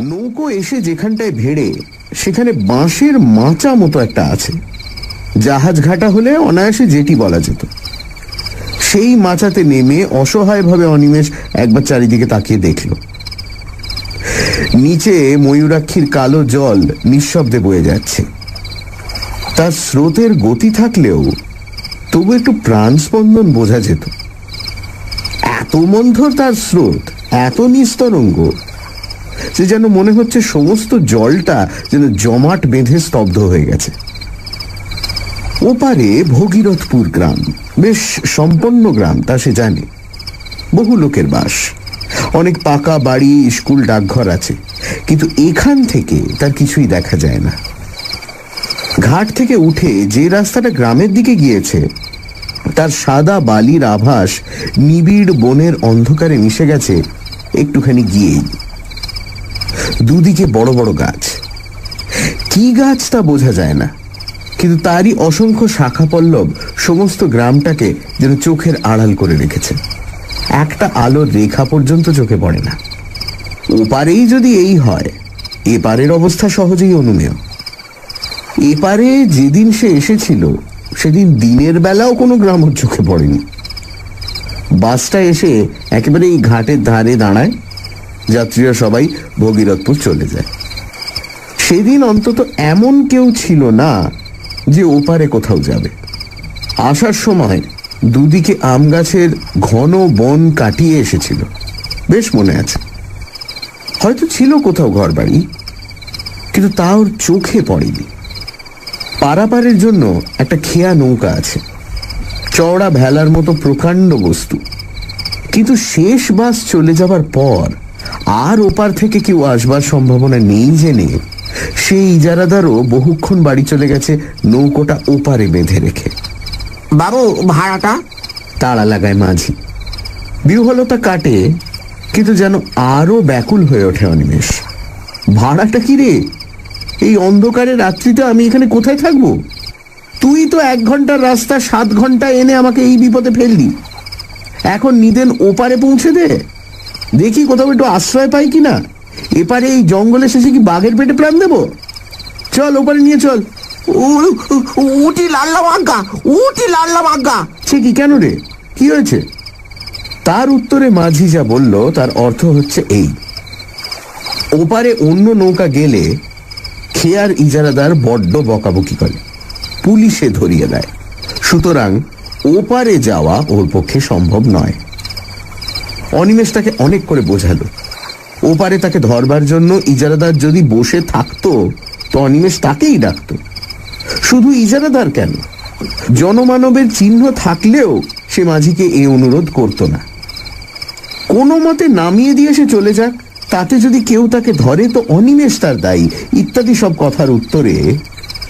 নৌকো এসে যেখানটায় ভেড়ে সেখানে বাঁশের মাচা মতো একটা আছে, জাহাজ ঘাটা হলে অনায়াসে যেটি বলা যেত। সেই মাচাতে নেমে অসহায়ভাবে অনিমেষ একবার চারিদিকে তাকিয়ে দেখল। নিচে ময়ূরাক্ষীর কালো জল নিঃশব্দে বয়ে যাচ্ছে। তার স্রোতের গতি থাকলেও তবু একটু প্রাণস্পন্দন বোঝা যেত। এত মন্থর তার স্রোত, এত নিস্তরঙ্গ যে যেন মনে হচ্ছে সমস্ত জলটা যেন জমাট বেঁধে স্তব্ধ হয়ে গেছে। ওপারে ভগীরথপুর গ্রাম, বেশ সম্পন্ন গ্রাম, তা সে জানে। বহু লোকের বাস, অনেক পাকা বাড়ি, স্কুল, ডাকঘর আছে, কিন্তু এখান থেকে তার কিছুই দেখা যায় না। ঘাট থেকে উঠে যে রাস্তাটা গ্রামের দিকে গিয়েছে তার সাদা বালির আভাস নিবিড় বনের অন্ধকারে মিশে গেছে একটুখানি গিয়েই। দুদিকে বড় বড় গাছ, কি গাছ তা বোঝা যায় না, কিন্তু তারই অসংখ্য শাখা পল্লব সমস্ত গ্রামটাকে যেন চোখের আড়াল করে রেখেছে। একটা আলোর রেখা পর্যন্ত চোখে পড়ে না। ওপারেই যদি এই হয়, এপারের অবস্থা সহজেই অনুমেয়। এপারে যেদিন সে এসেছিল সেদিন দিনের বেলাও কোনো গ্রাম ওর চোখে পড়েনি। বাসটা এসে একেবারে এই ঘাটের ধারে দাঁড়ায়, যাত্রীরা সবাই ভগীরথপুর চলে যায়। সেদিন অন্তত এমন কেউ ছিল না যে ওপারে কোথাও যাবে। আসার সময় দুদিকে আম গাছের ঘন বন কাটিয়ে এসেছিল, বেশ মনে আছে। হয়তো ছিল কোথাও ঘর বাড়ি, কিন্তু তা ওর চোখে পড়েনি। পারাপারের জন্য একটা খেয়া নৌকা আছে, চওড়া ভেলার মতো প্রকাণ্ড বস্তু, কিন্তু শেষ বাস চলে যাবার পর আর ওপার থেকে কেউ আসবার সম্ভাবনা নেই জেনে সেই ইজারাদারও বহুক্ষণ বাড়ি চলে গেছে নৌকোটা ওপারে বেঁধে রেখে। বাবু, ভাড়াটা? তাড়া লাগায় মাঝি। বিহ্বলতা কাটে, কিন্তু যেন আরো ব্যাকুল হয়ে ওঠে অনিমেষ। ভাড়াটা কি রে? এই অন্ধকারে রাত্রিতে আমি এখানে কোথায় থাকবো? তুই তো 1 ঘন্টার রাস্তা 7 ঘন্টা এনে আমাকে এই বিপদে ফেললি। এখন নিদেন ওপারে পৌঁছে দে, দেখি কোথাও একটু আশ্রয় পাই কিনা। এপারে এই জঙ্গলে শেষে কি বাঘের পেটে প্রাণ দেবো? চল ওপারে নিয়ে চল। উটি লাল্লাম আজ্ঞা, উটি লাল্লাম আজ্ঞা। সে কি, কেন রে, কি হয়েছে? তার উত্তরে মাঝি যা বলল তার অর্থ হচ্ছে এই: ওপারে অন্য নৌকা গেলে খেয়ার ইজারাদার বড্ড বকাবকি করে, পুলিশে ধরিয়ে দেয়। সুতরাং ওপারে যাওয়া ওর পক্ষে সম্ভব নয়। অনিমেষ তাকে অনেক করে বোঝালো। ওপারে তাকে ধরবার জন্য ইজারাদার যদি বসে থাকতো তো অনিমেষ তাকেই ডাকত। শুধু ইজারাদার কেন, জনমানবের চিহ্ন থাকলেও সে মাঝিকে এ অনুরোধ করত না। কোনো মতে নামিয়ে দিয়ে সে চলে যাক, তাতে যদি কেউ তাকে ধরে তো অনিমেষ তার দায়ী, ইত্যাদি সব কথার উত্তরে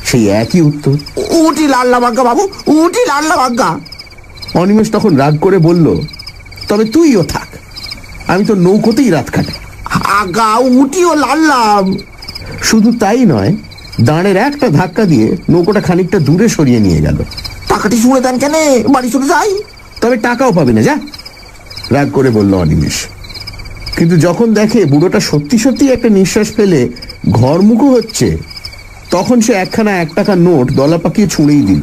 সেই একই উত্তর, উটি লাল্লাম আজ্ঞা বাবু, উটি লাল্লাম আজ্ঞা। অনিমেষ তখন রাগ করে বলল, তবে তুইও থাক, আমি তো নৌকোতেই রাত কাটাই। আজ্ঞা, উটিও লাল্লাম। শুধু তাই নয়, দাঁড়ের একটা ধাক্কা দিয়ে নৌকোটা খানিকটা দূরে সরিয়ে নিয়ে গেল। টাকাটি শুনে দেন কেন, বাড়ি চলে যাই। তবে টাকাও পাবে না, যা, রাগ করে বলল অনিমেষ। কিন্তু যখন দেখে বুড়োটা সত্যি সত্যি একটা নিঃশ্বাস ফেলে ঘরমুখো হচ্ছে, তখন সে 1 টাকার নোট দলা পাকিয়ে ছুঁড়েই দিল।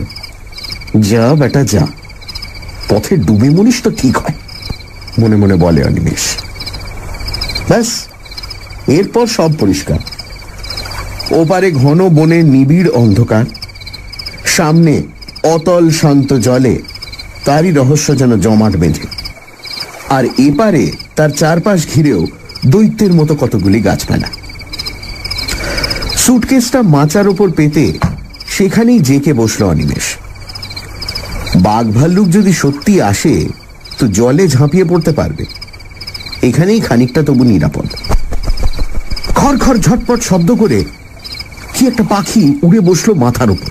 যা বেটা যা, পথে ডুবে মরিস তো ঠিক হয়, মনে মনে বলে অনিমেষ। ব্যাস, এরপর সব পরিষ্কার। ওপারে ঘন বনের নিবিড় অন্ধকার, সামনে অতল শান্ত জলে তারই রহস্য যেন জমাট বেঁধে, আর এপারে তার চারপাশ ঘিরেও দৈত্যের মতো কতগুলি গাছপালা। সুটকেসটা মাচার ওপর পেতে সেখানেই জেকে বসল অনিমেষ। বাঘ ভাল্লুক যদি সত্যি আসে তো জলে ঝাঁপিয়ে পড়তে পারবে, এখানেই খানিকটা তবু নিরাপদ। খড় খড় ঝটপট শব্দ করে কি একটা পাখি উড়ে বসলো মাথার উপর।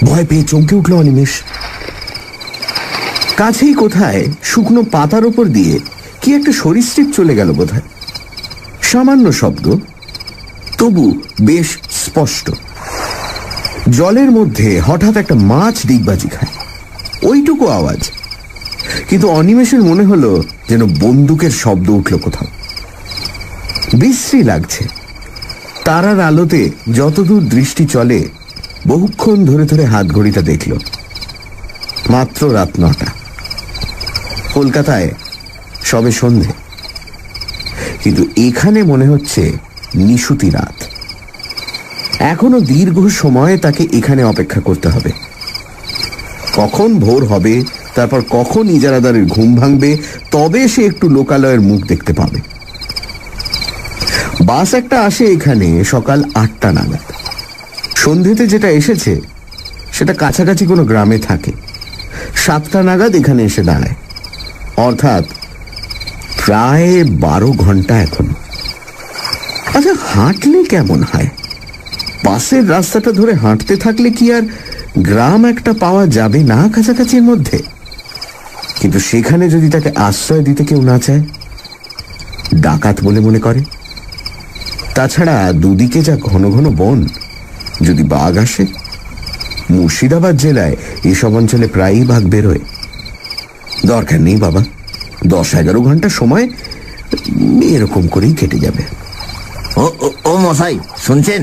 ভয় পেয়ে চমকে উঠল অনিমেষ। কাছেই কোথায় শুকনো পাতার উপর দিয়ে কি একটা সরীসৃপ চলে গেল বোধহয়। সামান্য শব্দ, তবু বেশ স্পষ্ট। জলের মধ্যে হঠাৎ একটা মাছ ডিগবাজি খায়, ওইটুকু আওয়াজ। কিন্তু অনিমেষের মনে হলো যেন বন্দুকের শব্দ উঠল কোথাও। বিশ্রী লাগছে। তারার আলোতে যতদূর দৃষ্টি চলে বহুক্ষণ ধরে ধরে হাত ঘড়িটা দেখল। মাত্র রাত 9টা। কলকাতায় সবে সন্ধে, কিন্তু এখানে মনে হচ্ছে নিশুতি রাত। এখনো দীর্ঘ সময় তাকে এখানে অপেক্ষা করতে হবে। কখন ভোর হবে, তারপর কখন ইজারাদারের ঘুম ভাঙবে, তবে সে একটু লোকালয়ের মুখ দেখতে পাবে। বাস একটা আসে এখানে সকাল 8টা নাগাদ। সন্ধেতে যেটা এসেছে সেটা কাছাকাছি কোনো গ্রামে থাকে। 7টা নাগাদ এখানে এসে দাঁড়ায়, অর্থাৎ প্রায় 12 ঘন্টা এখন। আচ্ছা, হাঁটলে কেমন হয়? বাসের রাস্তাটা ধরে হাঁটতে থাকলে কি আর গ্রাম একটা পাওয়া যাবে না কাছাকাছির মধ্যে? কিন্তু সেখানে যদি তাকে আশ্রয় দিতে কেউ না চায়, ডাকাত বলে মনে করে। তাছাড়া দুদিকে যা ঘন ঘন বন, যদি বাঘ আসে। মুর্শিদাবাদ জেলায় এসব অঞ্চলে প্রায়ই বাঘ বেরোয়। দরকার নেই বাবা, 10-11 ঘন্টা সময় এরকম করেই কেটে যাবে। ও মশাই, শুনছেন?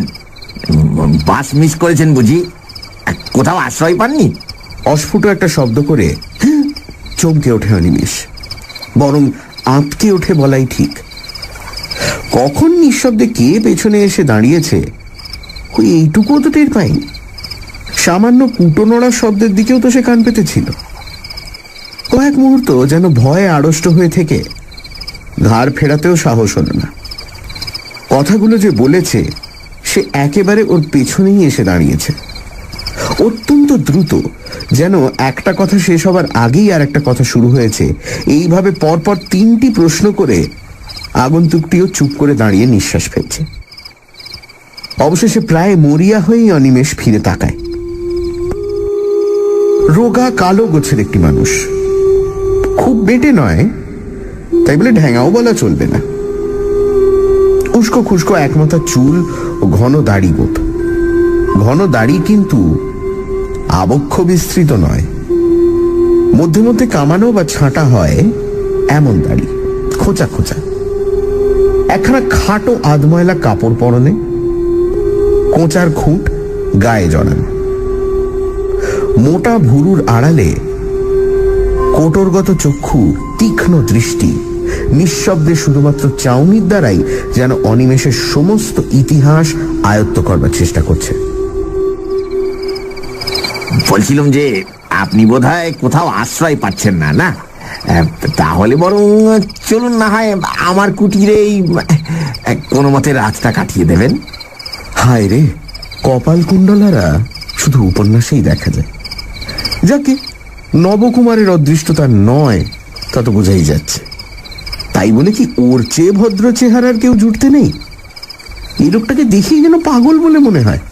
বাস মিস করেছেন বুঝি? কোথাও আশ্রয় পাননি? অস্ফুট একটা শব্দ করে চমকে ওঠে অনিমেষ, বরং আঁতকে ওঠে বলাই ঠিক। কখন নিঃশব্দে কে পেছনে এসে দাঁড়িয়েছে ওই এইটুকুও তো টের পাইনি। সামান্য কুটো নড়ার শব্দের দিকেও তো সে কান পেতেছিল। কয়েক মুহূর্ত যেন ভয়ে আড়ষ্ট হয়ে থেকে ঘাড় ফেরাতেও সাহস হল না। কথাগুলো যে বলেছে সে একেবারে ওর পেছনেই এসে দাঁড়িয়েছে, অত্যন্ত দ্রুত, যেন একটা কথা শেষ হবার আগেই আর একটা কথা শুরু হয়েছে। এইভাবে পরপর 3টি প্রশ্ন করে আগন্তুকটিও চুপ করে দাঁড়িয়ে নিঃশ্বাস ফেলছে। অবশেষে প্রায় মরিয়া হয়েই অনিমেষ ফিরে তাকায়। রোগা কালো গোছের একটি মানুষ, খুব বেটে নয়, তাই বলে ঢ্যাঙাও বলা চলবে না। উস্কো খুস্কো একমাথা চুল ও ঘন দাড়ি গোপ। ঘন দাড়ি কিন্তু আবক্ষ বিস্তৃত নয়, মধ্যে মধ্যে কামানো বা ছাঁটা হয় এমন দাড়ি, খোঁচা খোঁচা। একখানা খাটো আধময়লা কাপড় পরনে, কোঁচার খুঁট গায়ে জড়ানো। মোটা ভুরুর আড়ালে কোটরগত চক্ষু, তীক্ষ্ণ দৃষ্টি, নিঃশব্দে শুধুমাত্র চাউনির দ্বারাই যেন অনিমেষের সমস্ত ইতিহাস আয়ত্ত করবার চেষ্টা করছে। বলছিলাম যে আপনি বোধহয় কোথাও আশ্রয় পাচ্ছেন না, না? তাহলে বরং চলুন না হয় আমার কুটিরেই কোনো মতে রাতটা কাটিয়ে দেবেন। হায় রে, কপাল কুণ্ডলারা শুধু উপন্যাসেই দেখা যায়। যাকে নবকুমারের অদৃষ্টতা নয় তা তো বোঝাই যাচ্ছে। তাই বলে কি ওর চেয়ে ভদ্র চেহারার কেউ জুটতে নেই? এই লোকটাকে দেখেই যেন পাগল বলে মনে হয়।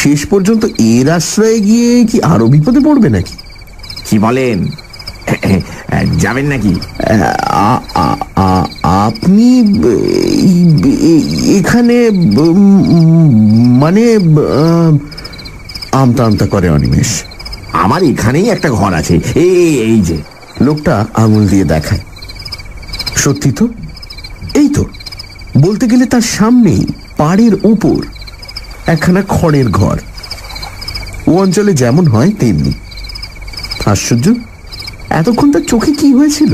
শেষ পর্যন্ত এর আশ্রয়ে গিয়ে কি আরো বিপদে পড়বে নাকি? কি বলেন, যাবেন নাকি? আপনি এখানে মানে আমতা আমতা করে অনিমেষ। আমার এখানেই একটা ঘর আছে, এই যে। লোকটা আঙুল দিয়ে দেখায়। সত্যি তো, এই তো, বলতে গেলে তার সামনেই পাড়ের উপর একখানা খড়ের ঘর। ও অঞ্চলে যেমন হয় তেমনি। আশ্চর্য, এতক্ষণ তার চোখে কি হয়েছিল?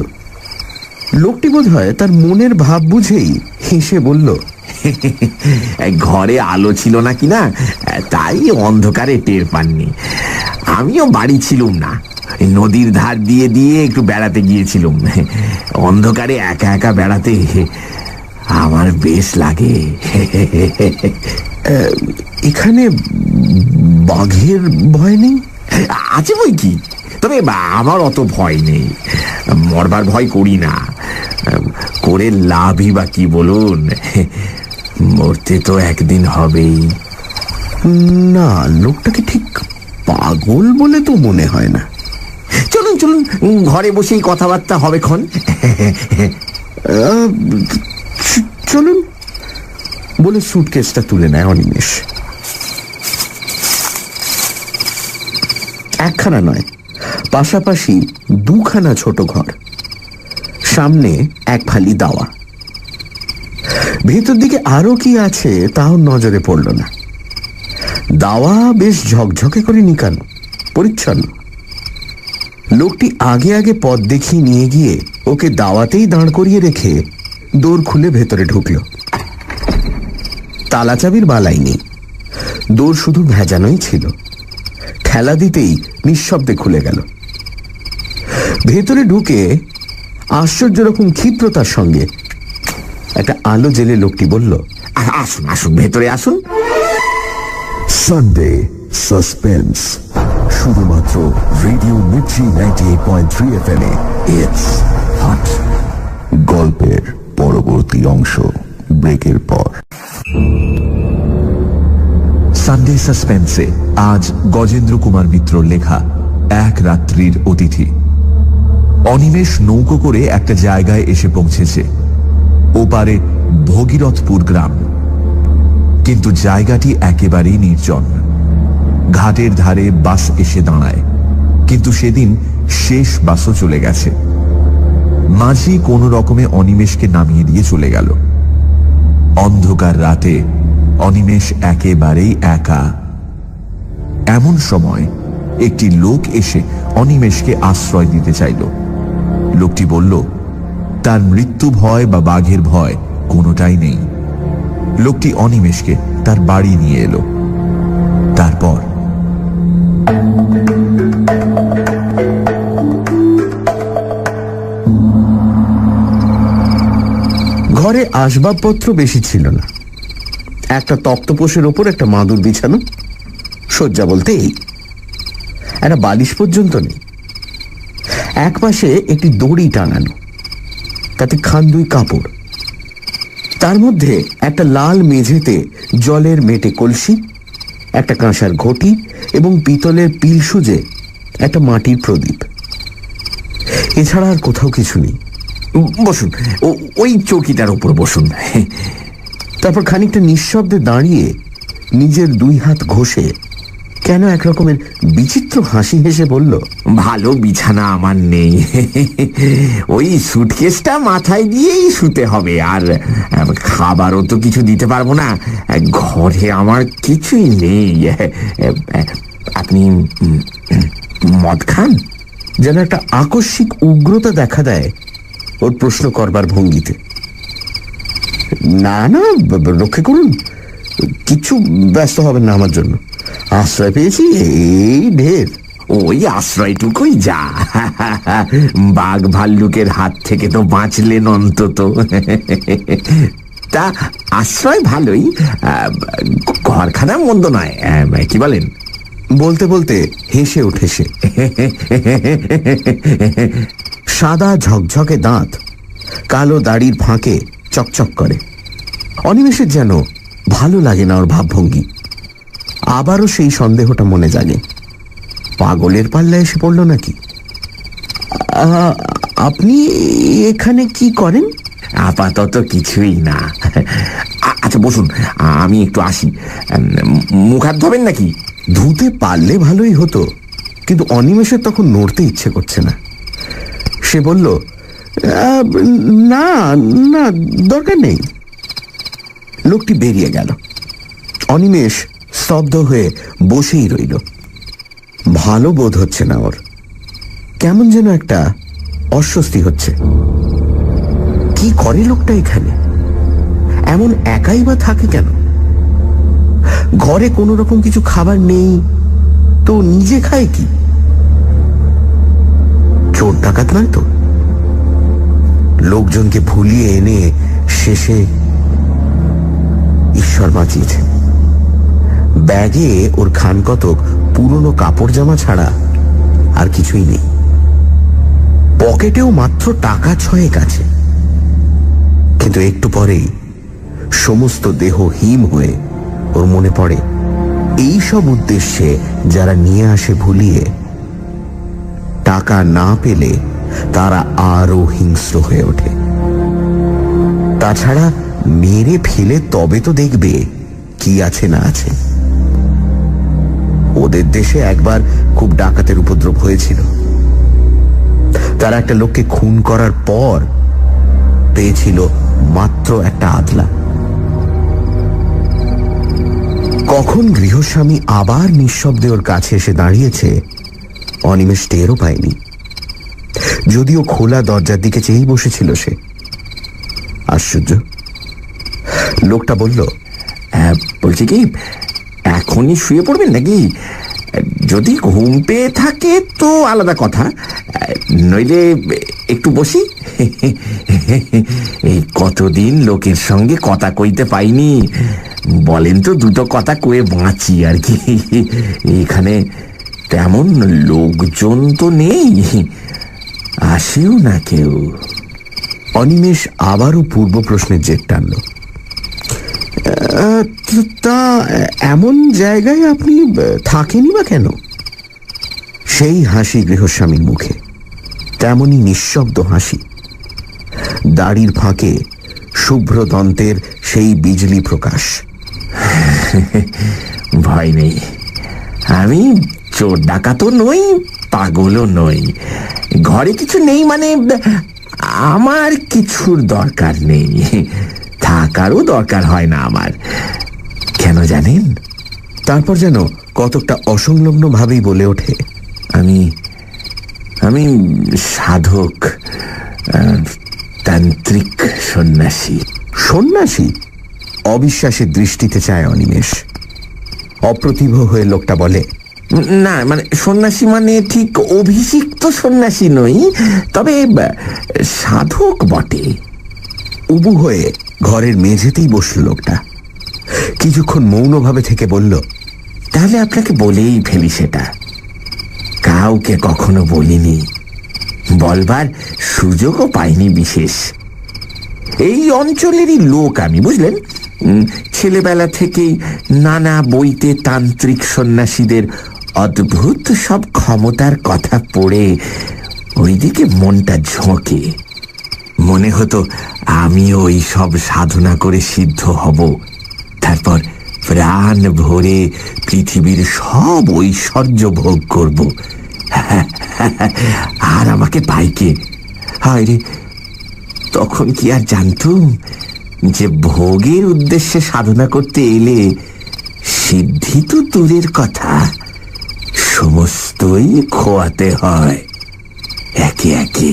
লোকটি বোধ হয় তার মনের ভাব বুঝেই হেসে বলল, ঘরে আলো ছিল না কিনা, তাই অন্ধকারে টের পাননি। আমিও বাড়ি ছিলুম না, নদীর ধার দিয়ে দিয়ে একটু বেড়াতে গিয়েছিলুম। অন্ধকারে একা একা বেড়াতে আমার বেশ লাগে। এখানে বাঘের ভয় নেই? আছে বই কি, তবে আমার অত ভয় নেই। মরবার ভয় করি না, করে লাভই বা কি বলুন? মরতে তো একদিন হবেই। না, লোকটাকে ঠিক পাগল বলে তো মনে হয় না। চলুন চলুন, ঘরে বসেই কথাবার্তা হবে ক্ষণ। চলুন বলে সুটকেসটা তুলে নেয় অনিমেষ। একখানা নয়, পাশাপাশি দুখানা ছোট ঘর, সামনে এক ফালি দাওয়া। ভেতর দিকে আরো কি আছে তাও নজরে পড়ল না। দাওয়া বেশ ঝকঝকে করে নিকানো, পরিচ্ছন্ন। লোকটি আগে আগে পথ দেখিয়ে নিয়ে গিয়ে ওকে দাওয়াতেই দাঁড় করিয়ে রেখে দোর খুলে ভেতরে ঢুকল। তালা চাবির বালাই নেই, দোর শুধু ভেজানোই ছিল। ঠেলা দিতেই নিঃশব্দে খুলে গেল। ভেতরে ঢুকে আশ্চর্য রকম ক্ষিপ্রতার সঙ্গে একটা আলো জেলে লোকটি বলল, আসুন আসুন, ভেতরে আসুন। সানডে সাসপেন্স, শুধুমাত্র রেডিও মির্চি 98.3 FM এ। It's hot. গল্পের পরবর্তী অংশ ব্রেকের পর। সানডে সাসপেন্সে আজ গজেন্দ্র কুমার মিত্রর লেখা এক রাত্রির অতিথি। অনিমেষ নৌকো করে একটা জায়গায় এসে পৌঁছেছে, ওপারে ভগীরথপুর গ্রাম। কিন্তু জায়গাটি একেবারেই নির্জন। ঘাটের ধারে বাস এসে দাঁড়ায়, কিন্তু সেদিন শেষ বাসও চলে গেছে। মাঝি কোনো রকমে অনিমেষকে নামিয়ে দিয়ে চলে গেল। অন্ধকার রাতে অনিমেষ একেবারেই একা। এমন সময় একটি লোক এসে অনিমেষকে আশ্রয় দিতে চাইল। লোকটি বলল, তার মৃত্যু ভয় বা বাঘের ভয় কোনোটাই নেই। লোকটি অনিমেষকে তার বাড়ি নিয়ে এলো। তারপর ঘরে আসবাবপত্র বেশি ছিল না। একটা তক্তপোষের ওপর একটা মাদুর বিছানো, শয্যা বলতে এই, একটা বালিশ পর্যন্ত নেই। এক পাশে একটি দড়ি টাঙানো, তাতে খান্দুই কাপড়। তার মধ্যে একটা লাল মেঝেতে জলের মেটে কলসি, একটা কাঁসার ঘটি এবং পিতলের পিল সুজে একটা মাটির প্রদীপ। এছাড়া আর কোথাও কিছু নেই। বসুন, ওই চৌকিটার উপর বসুন। তারপর খানিকটা নিঃশব্দে দাঁড়িয়ে নিজের দুই হাত ঘষে কেন এক রকমের বিচিত্র হাসি হেসে বলল, ভালো বিছানা আমার নেই, ওই সুটকেসটা মাথায় দিয়েই শুতে হবে। আর খাবারও তো কিছু দিতে পারবো না, ঘরে আমার কিছুই নেই। আপনি মদ খান? যেন একটা আকস্মিক উগ্রতা দেখা দেয় ওর প্রশ্ন করবার ভঙ্গিতে। না না, রক্ষে করুন, কিচ্ছু ব্যস্ত হবেন না আমার জন্য। আশ্রয় পেয়েছি এই ঢের। ওই আশ্রয়টুকুই যা, বাঘ ভাল্লুকের হাত থেকে তো বাঁচলেন অন্তত। তা আশ্রয় ভালোই, ঘরখানা মন্দ নয়, কি বলেন? বলতে বলতে হেসে ওঠে সে। সাদা ঝকঝকে দাঁত কালো দাড়ির ফাঁকে চকচক করে। অনিমেষের যেন ভালো লাগে না ওর ভাবভঙ্গি। আবারও সেই সন্দেহটা মনে জাগে, পাগলের পাল্লায় এসে পড়ল নাকি। আপনি এখানে কি করেন? আপাতত কিছুই না। আচ্ছা বসুন, আমি একটু আসি। মুখ হাত ধোবেন নাকি? ধুতে পারলে ভালোই হতো, কিন্তু অনিমেষের তখন নড়তে ইচ্ছে করছে না। সে বলল, না না, দরকার নেই। লোকটি বেরিয়ে গেল। অনিমেষ স্তব্ধ হয়ে বসেই রইল। ভালো বোধ হচ্ছে না ওর, কেমন যেন একটা অস্বস্তি হচ্ছে। কি করে লোকটা এখানে? এমন একাই বা থাকে কেন? ঘরে কোনো রকম কিছু খাবার নেই তো নিজে খায় কি? চোর ডাকাত নয় তো? লোকজনকে ভুলিয়ে এনে শেষে ঈশ্বর বাঁচিয়েছে। ব্যাগে ওর খান কতক পুরনো কাপড় জামা ছাড়া আর কিছুই নেই। পকেটেও মাত্র টাকা 6 আছে। কিন্তু একটু পরেই সমস্ত দেহ হিম হয়ে ওর মনে পড়ে, এই সব উদ্দেশ্যে যারা নিয়ে আসে ভুলিয়ে, টাকা না পেলে তারা আরো হিংস্র হয়ে ওঠে। তাছাড়া মেরে ফেলে তবে তো দেখবে কি আছে না আছে। ওদের দেশে একবার খুব ডাকাতের উপদ্রব হয়েছিল। তারা একটা লোককে খুন করার পর পেয়েছিল মাত্র একটা আদলা। কখন গৃহস্বামী আবার নিঃশব্দে ওর কাছে এসে দাঁড়িয়েছে অনিমেষ টেরও পায়নি, যদিও খোলা দরজার দিকে চেয়েই বসেছিল সে। আশ্চর্য, লোকটা বলল, বলছি কি, এখনই শুয়ে পড়বেন নাকি? যদি ঘুম পেয়ে থাকে তো আলাদা কথা, নইলে একটু বসি। এই কতদিন লোকের সঙ্গে কথা কইতে পাইনি, বলেন তো দুটো কথা কয়ে বাঁচি আর কি। এখানে তেমন লোকজন তো নেই, আসেও না কেউ। অনিমেষ আবারও পূর্ব প্রশ্নের জের টানল। তা এমন জায়গায় আপনি থাকেনি বা কেন? সেই হাসি গৃহস্বামীর মুখে, তেমনই নিঃশব্দ হাসি। দাড়ির ফাঁকে শুভ্র দন্তের সেই বিজলি প্রকাশ। ভয় নেই, আমি চোর ডাকাতও নই, পাগলও নই। ঘরে কিছু নেই মানে আমার কিছুর দরকার নেই, থাকারও দরকার হয় না আমার। কেন জানেন? তারপর যেন কতকটা অসংলগ্ন ভাবেই বলে ওঠে, আমি আমি সাধক, তান্ত্রিক, সন্ন্যাসী। সন্ন্যাসী? অবিশ্বাসের দৃষ্টিতে চায় অনিমেষ। অপ্রতিভ হয়ে লোকটা বলে, না মানে সন্ন্যাসী মানে ঠিক অভিষিক্ত সন্ন্যাসী নই, তবে সাধক বটে। উবু হয়ে ঘরের মেঝেতেই বসল লোকটা। কিছুক্ষণ মৌনভাবে থেকে বলল, তাহলে আপনাকে বলেই ফেলি, সেটা কাউকে কখনো বলিনি, বলবার সুযোগও পাইনি বিশেষ। এই অঞ্চলেরই লোক আমি, বুঝলেন। ছেলেবেলা থেকেই নানা বইতে তান্ত্রিক সন্ন্যাসীদের অদ্ভুত সব ক্ষমতার কথা পড়ে ওইদিকে মনটা ঝোঁকে। মনে হতো আমিও ওই সব সাধনা করে সিদ্ধ হব, তারপর প্রাণ ভরে পৃথিবীর সব ঐশ্বর্য ভোগ করব। আর আমাকে পাইকে, হায় রে, তখন কি আর জানতুম যে ভোগের উদ্দেশ্যে সাধনা করতে এলে সিদ্ধি তো দূরের কথা, সমস্তই খোয়াতে হয় একে একে।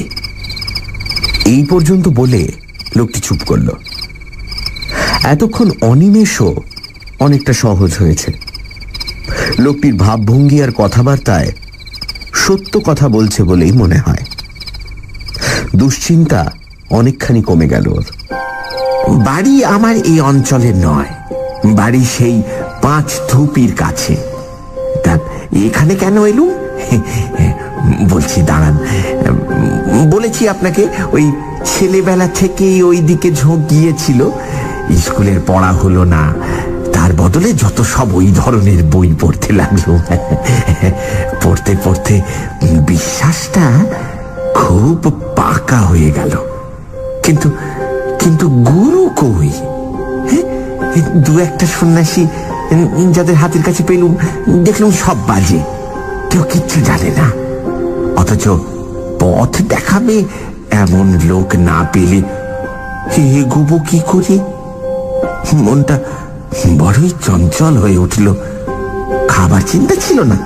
এই পর্যন্ত বলে লোকটি চুপ করল। এতক্ষণ অনিমেষও অনেকটা সহজ হয়েছে। লোকটির ভাবভঙ্গি আর কথাবার্তায় সত্য কথা বলছে বলেই মনে হয়। দুশ্চিন্তা অনেকখানি কমে গেল ওর। বাড়ি আমার এই অঞ্চলে নয়, বাড়ি সেই 5 ধুপির কাছে। তা এখানে কেন এলুম বলছি, দাঁড়ান। বলেছি আপনাকে, ওই ছেলেবেলা থেকেই ওই দিকে ঝোঁক গিয়েছিল। স্কুলের পড়া হলো না, তার বদলে যত সব ওই ধরনের বই পড়তে লাগলো। পড়তে পড়তে বিশ্বাসটা খুব পাকা হয়ে গেল। কিন্তু কিন্তু গুরু কই? 2-1 সন্ন্যাসী যাদের হাতের কাছে পেলুম, দেখলুম সব বাজে, কেউ কিচ্ছু জানে না। অথচ পথ দেখাবে এমন লোক না পেলে এগোবো কি করে? মনটা বড়ই চঞ্চল হয়ে উঠল। খাবার চিন্তা ছিল না,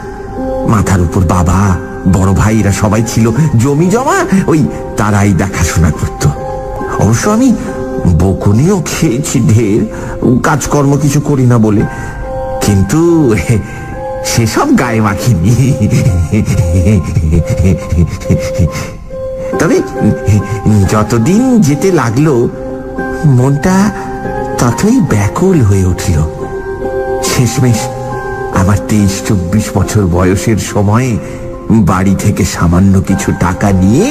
মাথার উপর বাবা, বড় ভাইরা সবাই ছিল, জমি জমা ওই তারাই দেখাশোনা করত। অবশ্য আমি বকুনিও খেয়েছি ঢের, কাজকর্ম কিছু করি না বলে, কিন্তু সেসব গায়ে মাখিনি। তবে যতদিন যেতে লাগলো মনটা ততই ব্যাকুল হয়ে উঠল। শেষমেশ আমার 23-24 বছর বয়সের সময়ে বাড়ি থেকে সামান্য কিছু টাকা নিয়ে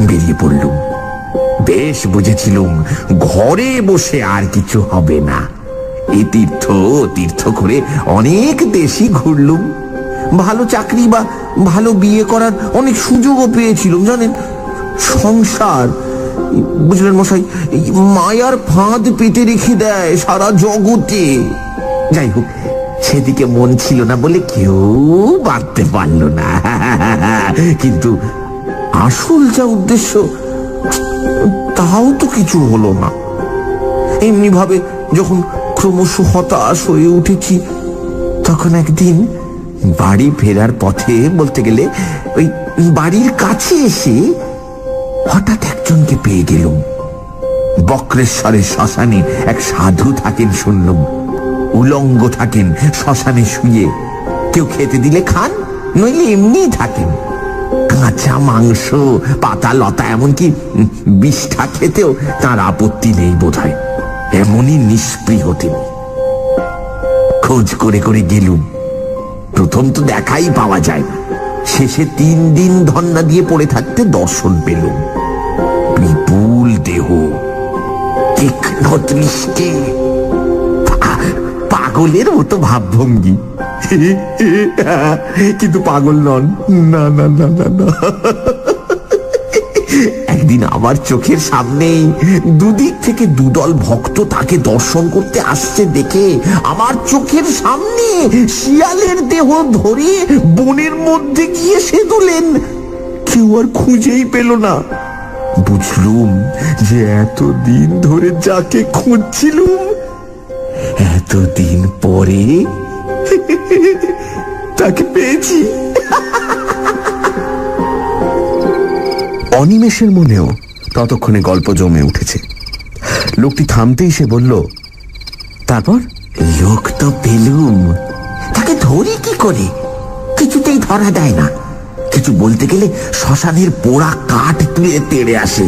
বেরিয়ে পড়লুম। বেশ বুঝেছিলুম ঘরে বসে আর কিছু হবে না। এই তীর্থ করে অনেক দেশই ঘুরলুম, ভালো চাকরি বা ভালো বিয়ে করার অনেক সুযোগও পেয়েছিলুম। জানেন, সংসার, বুঝলেন মশাই, মায়ার ফাঁদ পেতে রেখে দেয় সারা জগতে। যাই হোক, সেদিকে মন ছিল না বলে কেউ বাঁধতে পারল না। কিন্তু আসল যা উদ্দেশ্য, তাও তো কিছু হলো না। এমনি ভাবে যখন ক্রমশ হতাশ হয়ে উঠেছি, তখন একদিন বাড়ি ফেরার পথে, বলতে গেলে ওই বাড়ির কাছে এসে হঠাৎ একজনকে পেয়ে গেলুম। বক্রেশ্বরের শ্মশানে এক সাধু থাকেন শুনলুম। উলঙ্গ থাকেন শ্মশানে শুয়ে, কেউ খেতে দিলে খান, নইলে এমনি থাকেন। কাঁচা মাংস, পাতা লতা, এমনকি বিষ্ঠা খেতেও তার আপত্তি নেই বোধহয়। এমনই নিষ্পৃহ তিনি। খোঁজ করে করে গেলুম। প্রথম তো দেখাই পাওয়া যায় না, শেষে 3 দিন ধন্না দিয়ে পড়ে থাকতে দর্শন পেলুম। বিপুল দেহ, তীক্ষ্ণ দৃষ্টি, পাগলের মতো ভাবভঙ্গি। কিন্তু পাগল নন, না না না না না। একদিন আমার চোখের সামনেই দুদিক থেকে দুদল ভক্ত তাকে দর্শন করতে আসছে দেখে আমার চোখের সামনে শিয়ালের দেহ ধরে বনের মধ্যে গিয়ে সেদুলেন। কেউ আর খুঁজেই পেল না। বুঝলুম যে এতদিন ধরে যাকে খুঁজছিলুম, এতদিন পরে তাকে পেয়েছি। অনিমেষের মনেও ততক্ষণে গল্প জমে উঠেছে। লোকটি থামতেই সে বলল, তারপর? লোক তো পেলুম, তাকে ধরি কি করে? কিছুতেই ধরা দেয় না। কিছু বলতে গেলে শ্মশানের পোড়া কাঠ তুলে তেড়ে আসে।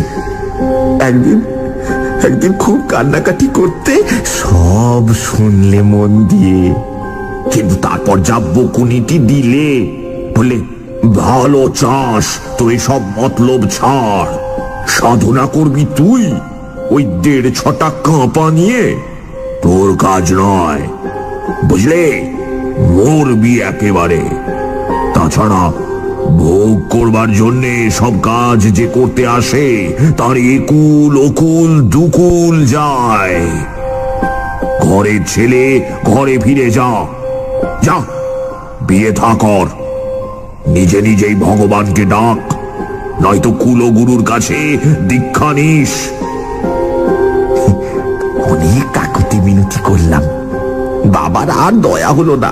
একদিন খুব কান্নাকাটি করতে সব শুনলে মন দিয়ে, কিন্তু তারপর যা বকুনিটি দিলে, বলে ভালো চাস তো এসব মতলব ছাড়, সাধনা করবি তুই ওই 1.5 কাঁপা নিয়ে, তোর কাজ নয়, বুঝলে? মরবি একেবারে। তাছাড়া ভোগ করবার জন্যে সব কাজ যে করতে আসে তার একুল ওকুল দুকুল যায়। ঘরের ছেলে ঘরে ফিরে যা, যা বিয়ে থা কর, নিজে নিজেই ভগবানকে ডাক, নয়তো কুলগুরুর কাছে দীক্ষা নিস। অনেক কাকুতি মিনতি করলাম, বাবার আর দয়া হলো না।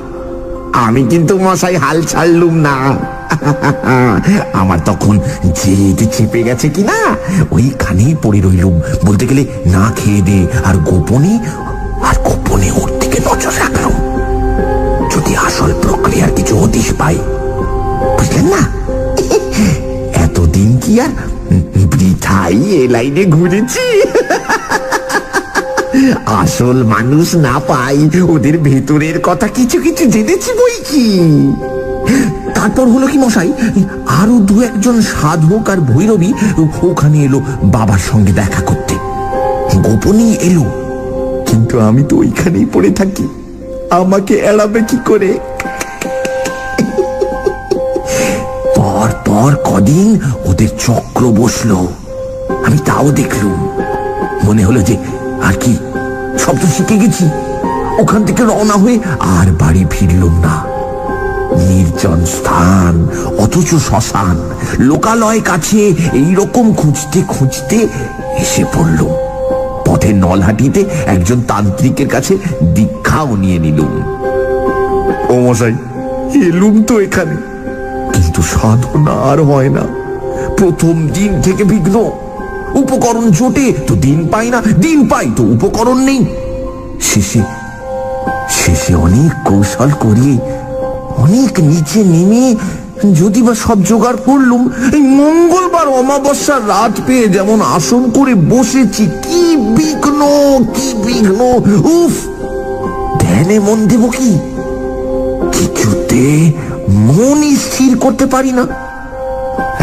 আমি কিন্তু মশাই হাল ছাড়লুম না। আমার তখন জেদ চেপে গেছে কিনা, ওইখানেই পড়ে রইলুম, বলতে গেলে না খেয়ে দে, আর গোপনে ওর দিকে নজর রাখলাম, যদি আসল প্রক্রিয়ার কিছু হদিশ পাই। বুঝলেন না? এতদিন কি আর বৃথাই এ লাইনে ঘুরেছি? আসল মানুষ না পাই, ওদের ভেতরের কথা কিছু কিছু জেনেছি বই কি। তারপর হলো কি মশাই, আরো 2-1 সাধক আর ভৈরবী ওখানে এলো বাবার সঙ্গে দেখা করতে। গোপনই এলো, কিন্তু আমি তো ওইখানেই পড়ে থাকি, আমাকে এড়াবে কি করে? পর কদিন ওদের চক্র বসলো, আমি তাও দেখলুম। মনে হলো যে আর কি, সব তো শিখে গেছি। ওখান থেকে রওনা হয়ে আর বাড়ি ফিরলুম না। নির্জন স্থান, অথচ শ্মশান, লোকালয় কাছে, এইরকম খুঁজতে খুঁজতে এসে পড়লুম। পথে নলহাটিতে একজন তান্ত্রিকের কাছে দীক্ষাও নিয়ে নিলুম। ও মশাই, এলুম তো এখানে, কিন্তু সাধনা আর হয় না। প্রথম দিন থেকে বিঘ্ন। উপকরণ জোটে তো দিন পাই না, দিন পাই তো উপকরণ নেই। শেষে অনেক কৌশল করে, অনেক নিচে নেমে যদি বা সব জোগাড় করলুম, এই মঙ্গলবার অমাবস্যার রাত পেয়ে যেমন আসন করে বসেছি। কি বিঘ্ন, কি বিঘ্ন! উফ, ধ্যানে মন দেব কি, কিছুতে মনই স্থির করতে পারি না।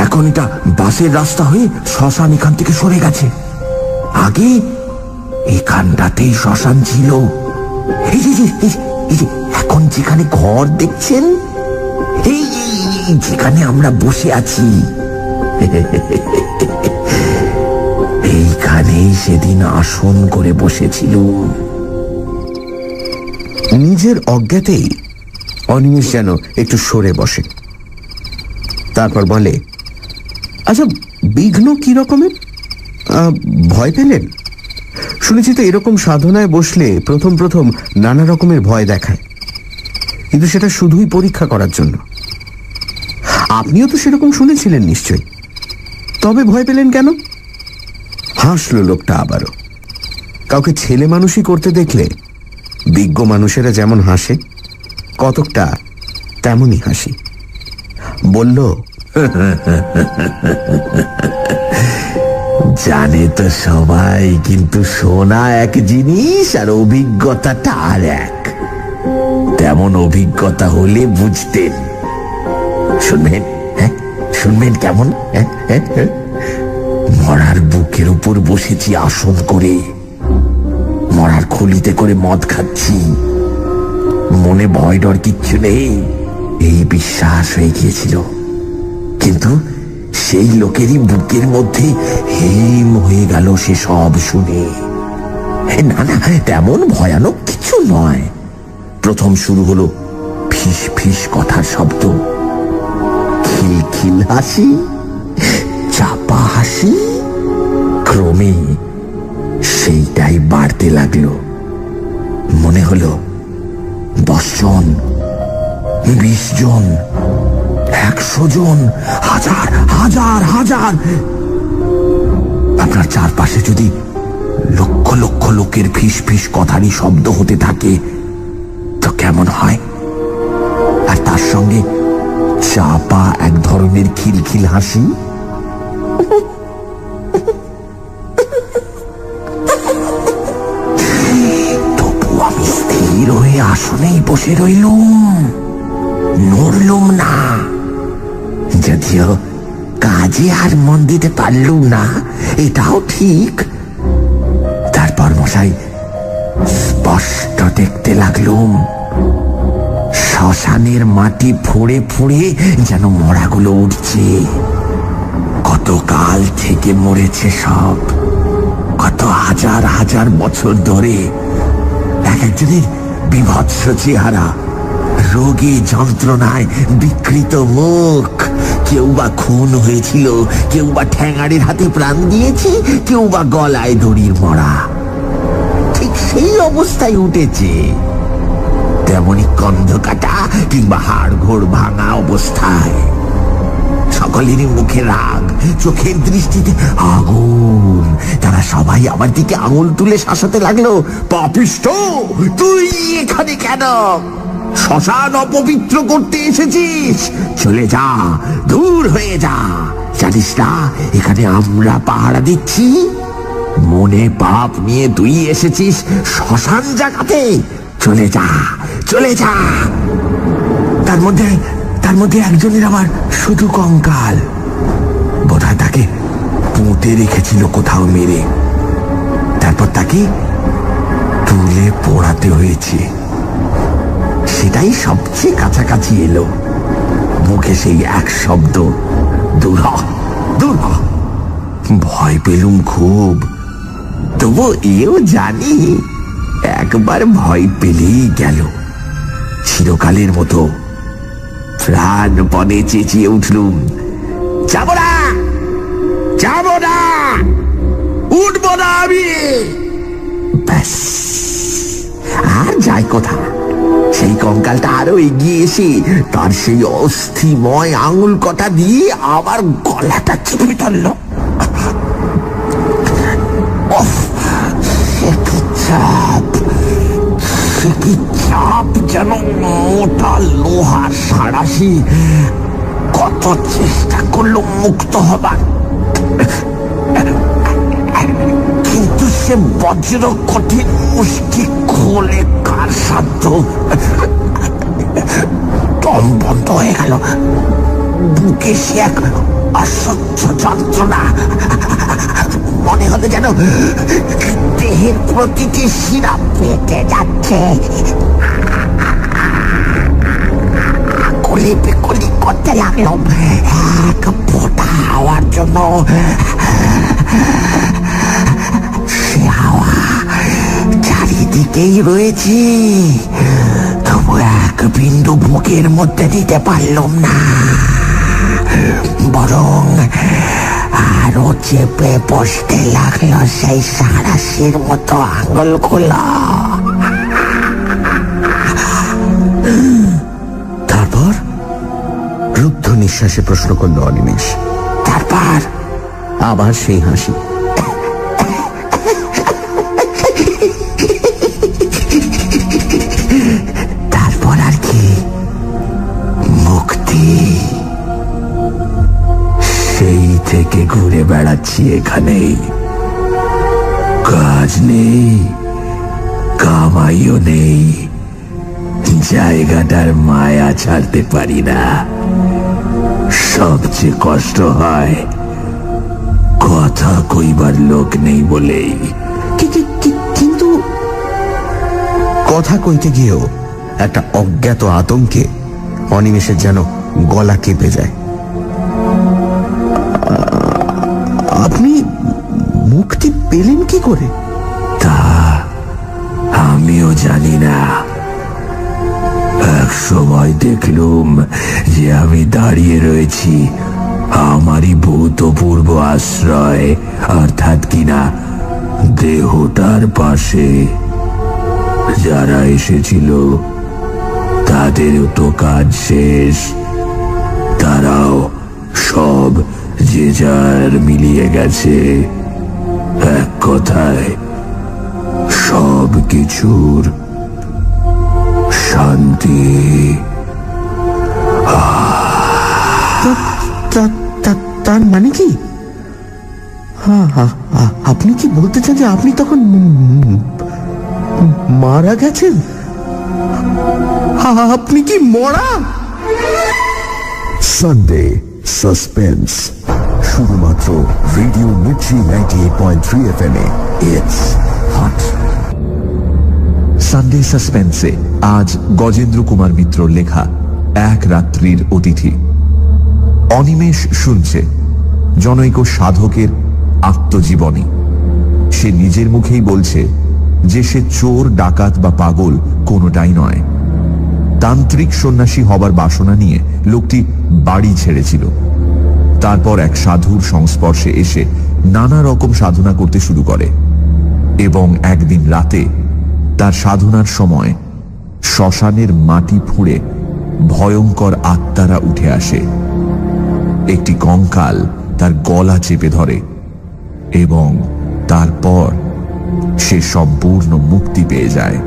এখন এটা বাসের রাস্তা হয়ে শ্মশান এখান থেকে সরে গেছে। আগে এখানটাতেই শ্মশান ছিল। এই যে এখন যেখানে ঘর দেখছেন, এই যেখানে আমরা বসে আছি, এইখানেই সেদিন আসন করে বসেছিল। নিজের অজ্ঞাতেই অনিমেষ যেন একটু সরে বসে। তারপর বলে, আচ্ছা, বিঘ্ন কি রকমের? ভয় পেলেন? শুনেছি তো এরকম সাধনায় বসলে প্রথম নানা রকমের ভয় দেখায়। কিন্তু সেটা শুধুই পরীক্ষা করার জন্য। আপনিও তো সেরকম শুনেছিলেন নিশ্চয়ই, তবে ভয় পেলেন কেন? হাসল লোকটা আবারও। কাউকে ছেলে মানুষই করতে দেখলে বিজ্ঞ মানুষেরা যেমন হাসে, কতকটা তেমনই হাসি। বলল, জানে তো সবাই, কিন্তু শোনা এক জিনিস আর অভিজ্ঞতাটা আর এক। তেমন অভিজ্ঞতা হলে বুঝতেন। শুনবেন? হ্যাঁ, শুনবেন কেমন? মরার বুকের উপর বসেছি আসন করে, মরার খুলিতে করে মদ খাচ্ছি, মনে ভয় ডর কিচ্ছু নেই, এই বিশ্বাস হয়ে গিয়েছিল। কিন্তু সেই লোকেরই বুকের মধ্যে হেম হয়ে গেল সে সব শুনে। না না, তেমন ভয়ানক কিছু নয়। প্রথম শুরু হলো ফিস ফিস কথার শব্দ, খিলখিল হাসি, চাপা হাসি। ক্রমে সেইটাই বাড়তে লাগলো। মনে হলো 10 জন, 20 জন, 100 জন, হাজার হাজার হাজার। আপনার চারপাশে যদি লক্ষ লক্ষ লোকের ফিস ফিস কথারই শব্দ হতে থাকে তো কেমন হয়? আর তার সঙ্গে চাপা এক ধরনের খিলখিল হাসি। তবু আমি স্থির হয়ে আসনেই বসে রইলুম, নড়লুম না। যদিও কাজে আর মন দিতে পারলুম না, এটাও ঠিক। তারপর মশাই স্পষ্ট দেখতে লাগলুম শ্মশানের মাটি ফুঁড়ে ফুঁড়ে যেন মরাগুলো উঠছে। কত কাল থেকে মরেছে সব, কত হাজার হাজার বছর ধরে। এক একজনের বিভৎস চেহারা, রোগে যন্ত্রণায় বিকৃত মুখ। কেউ বা খুন হয়েছিল, কেউ বা ঠ্যাঙাড়ের হাতে প্রাণ দিয়েছে, কেউ বা গলায় দড়ির মরা। ঠিক সেই অবস্থায় উঠেছে। তেমনি কন্ধ কাটা কিংবা হাড় ঘোড় ভাঙা অবস্থায়। সকলেরই মুখে রাগ, চোখের দৃষ্টিতে আগুন। তারা সবাই আমার দিকে আঙুল তুলে শাসাতে লাগলো, পাপিষ্ঠ, তুই এখানে কেন? শ্মশান অপবিত্র করতে এসেছিস? চলে যা, দূর হয়ে যা। জানিস না এখানে আমরা পাহারা দিচ্ছি? মনে পাপ নিয়ে তুই এসেছিস শ্মশান জাগাতে? চলে যা, চলে যা। তার মধ্যে একজনের আবার শুধু কঙ্কাল। বোধহয় তাকে পুঁতে রেখেছিল কোথাও মেরে, তারপর তাকে তুলে পোড়াতে হয়েছে। সেটাই সবচেয়ে কাছাকাছি এলো। মুখে সেই এক শব্দ, দূর হ, দূর হ। ভয় পেলুম খুব। তবু এও জানি একবার ভয় পেলেই গেল। চিরকালের মতো প্রাণপণে চেঁচিয়ে উঠলুম, যাব না, যাব না, উঠব না আমি। ব্যাস, আর যাই কথা। সেই কঙ্কালটা আরো এগিয়ে এসে তার সেই অস্থিময় আঙুল কটা দিয়ে আবার গলাটা চেপে ধরল। চাপ যেন মোটা লোহার সাঁড়াশি। কত চেষ্টা করলো মুক্ত হবার, কিন্তু সে বজ্র কঠিন মুষ্টি খোলে কার সাধ্য। দম বন্ধ হয়ে গেল। বুকে সে এক অসহ্য যন্ত্রণা। মনে হলো যেন দেহের প্রতিটি শিরা পেটে যাচ্ছে। কলি বিকলি করতে লাগলো এক ফোঁটা হাওয়ার জন্য। সে হাওয়া চারিদিকেই রয়েছে, তবু এক বিন্দু বুকের মধ্যে দিতে পারলাম না। বরং আরো চেপে বসতে লাগলো সেই সাঁড়াশির মতো আঙুলগুলো। দীর্ঘশ্বাসে প্রশ্ন করল অনিমেষ। তারপর আবার সেই হাসি। তারপর আর কি? মুক্তি। সেই থেকে ঘুরে বেড়াচ্ছি এখানেই, কাজ নেই, কামাইও নেই, জায়গাটার মায়া ছাড়তে পারি না। সবচেয়ে কষ্ট হয় কথা কইবার লোক নেই বলেই। কিন্তু কথা কইতে গিয়েও একটা অজ্ঞাত আতঙ্কে অনিমেষের যেন গলা কেঁপে যায়। আপনি মুক্তি পেলেন কি করে? তা আমিও জানি না। এক সময় দেখলুম যে আমি দাঁড়িয়ে রয়েছি আমারই ভূতপূর্ব আশ্রয়, অর্থাৎ কিনা দেহটার পাশে। যারা এসেছিল তাদেরও তো কাজ শেষ, তারাও সব যে যার মিলিয়ে গেছে। এক কথায় সব কিছুর শান্তি। তার মানে কি? আপনি কি বলতে চান যে আপনি তখন মারা গেছেন? আপনি কি মরা? সানডে সাসপেন্স, শুধুমাত্র রেডিও মির্চি 98.3 FM এ। It's hot. সানডে সাসপেন্সে আজ গজেন্দ্র কুমার মিত্রর লেখা এক রাত্রির অতিথি। অনিমেষ শুনছে জনৈক সাধকের আত্মজীবনী। সে নিজের মুখেই বলছে যে সে চোর, ডাকাত বা পাগল কোনোটাই নয়। তান্ত্রিক সন্ন্যাসী হবার বাসনা নিয়ে লোকটি বাড়ি ছেড়েছিল। তারপর এক সাধুর সংস্পর্শে এসে নানা রকম সাধনা করতে শুরু করে এবং একদিন রাতে তার সাধনার সময় শ্মশানের মাটি ফুঁড়ে ভয়ঙ্কর আত্মারা উঠে আসে। একটি কঙ্কাল তার গলা চেপে ধরে এবং তারপর সে সম্পূর্ণ মুক্তি পেয়ে যায়।